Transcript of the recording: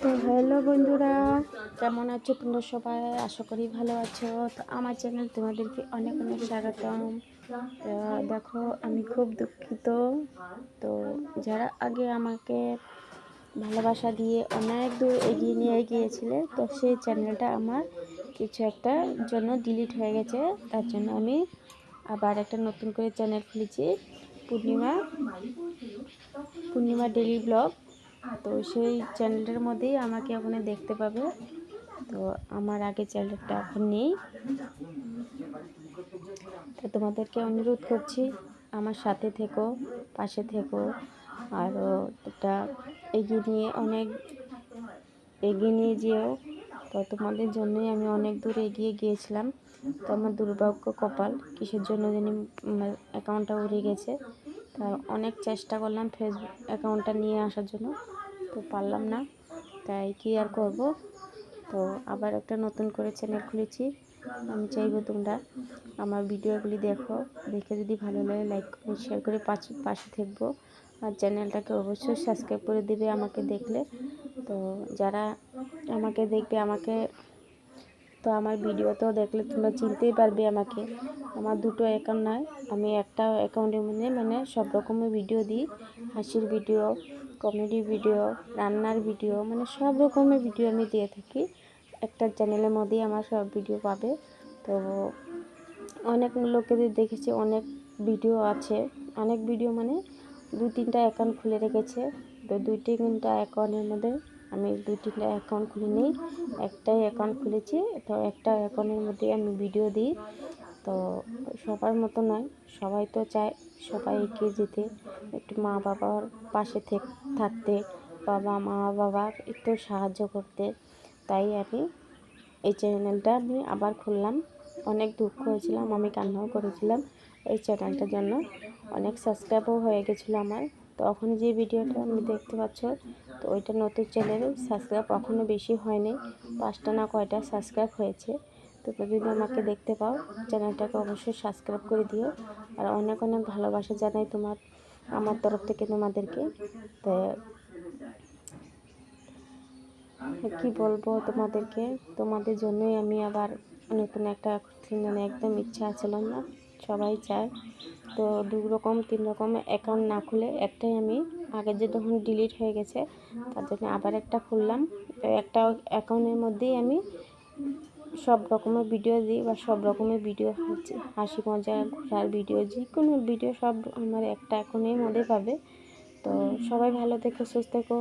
তো হ্যালো বন্ধুরা, কেমন আছো তোমরা সবাই? আশা করি ভালো আছো। তো আমার চ্যানেল তোমাদেরকে অনেক অনেক স্বাগতম। তো দেখো, আমি খুব দুঃখিত। তো যারা আগে আমাকে ভালোবাসা দিয়ে অনেক দূর এগিয়ে নিয়ে গিয়েছিলে, তো সেই চ্যানেলটা আমার কিছু একটা জন্য ডিলিট হয়ে গেছে। তার জন্য আমি আবার একটা নতুন করে চ্যানেল খুলেছি, পূর্ণিমা ডেইলি ব্লগ। তো সেই চ্যানেলটার মধ্যেই আমাকে ওখানে দেখতে পাবে। তো আমার আগে চ্যানেলটা এখন নেই। তো তোমাদেরকে অনুরোধ করছি, আমার সাথে থেকো, পাশে থেকো, আরও এটা অনেক এগিয়ে নিয়ে যেও। তো তোমাদের জন্যই আমি অনেক দূর এগিয়ে গিয়েছিলাম। তো আমার দুর্ভাগ্য কপাল, কিসের জন্য জানি অ্যাকাউন্টটা উড়ে গেছে। তা অনেক চেষ্টা করলাম ফেসবুক অ্যাকাউন্টটা নিয়ে আসার জন্য, তো পারলাম না। তাই কি আর করব। তো আবার একটা নতুন করে চ্যানেল খুলেছি। আমি চাইবো তোমরা আমার ভিডিওগুলি দেখে যদি ভালো লাগে লাইক করে শেয়ার করে পাশে থাকবো। আর চ্যানেলটাকে অবশ্যই সাবস্ক্রাইব করে দিবে আমাকে দেখলে। তো যারা আমাকে দেখবে, তো আমার ভিডিও তো দেখলে তোমরা চিনতেই পারবে আমাকে। আমার দুটো অ্যাকাউন্ট নয়, আমি একটা অ্যাকাউন্টের মধ্যে সব রকমের ভিডিও দিই। হাসির ভিডিও, কমেডি ভিডিও, রান্নার ভিডিও, সব রকমের ভিডিও আমি দিয়ে থাকি। একটা চ্যানেলের মধ্যেই আমার সব ভিডিও পাবে। তো অনেক লোকেদের দেখেছি, অনেক ভিডিও আছে, অনেক ভিডিও দু তিনটা অ্যাকাউন্ট খুলে রেখেছে। তো দুই তিনটা অ্যাকাউন্টের মধ্যে আমি দুই তিনটা অ্যাকাউন্ট খুলে নিই, একটাই অ্যাকাউন্ট খুলেছি। তো একটা অ্যাকাউন্টের মধ্যে আমি ভিডিও দিই। তো সবার মতো নয়, সবাই তো চায় সবাই এগিয়ে যেতে, একটু মা বাবার পাশে থাকতে, মা বাবার একটু সাহায্য করতে। তাই আমি এই চ্যানেলটা আমি আবার খুললাম। অনেক দুঃখ হয়েছিলাম, আমি কান্নাও করেছিলাম এই চ্যানেলটার জন্য। অনেক সাবস্ক্রাইবও হয়ে গেছিলো আমার। তো এখন যে ভিডিওটা আমি দেখতে পাচ্ছ, তো ওইটা নতুন চ্যানেল, সাবস্ক্রাইব এখনও বেশি হয়নি, 5টা না কয়টা সাবস্ক্রাইব হয়েছে। তো যদি আমাকে দেখতে পাও, চ্যানেলটাকে অবশ্যই সাবস্ক্রাইব করে দিও। আর অনেক অনেক ভালোবাসা জানাই আমার তরফ থেকে তোমাদেরকে। তো কি বলবো তোমাদেরকে, তোমাদের জন্যই আমি আবার নতুন একটা একদম ইচ্ছা ছিল না, সবাই চায়। তো 2 রকম 3 রকম অ্যাকাউন্ট না খুলে একটাই, আমি আগের যে তখন ডিলিট হয়ে গেছে তার জন্য আবার একটা খুললাম। তো একটা অ্যাকাউন্টের মধ্যেই আমি সব রকমের ভিডিও দিই, বা সব রকমের ভিডিও হাসি মজা, ঘোরার ভিডিও, যে কোনো ভিডিও সব আমার একটা অ্যাকাউন্টের মধ্যে পাবে। তো সবাই ভালো থেকো, সুস্থ থেকো।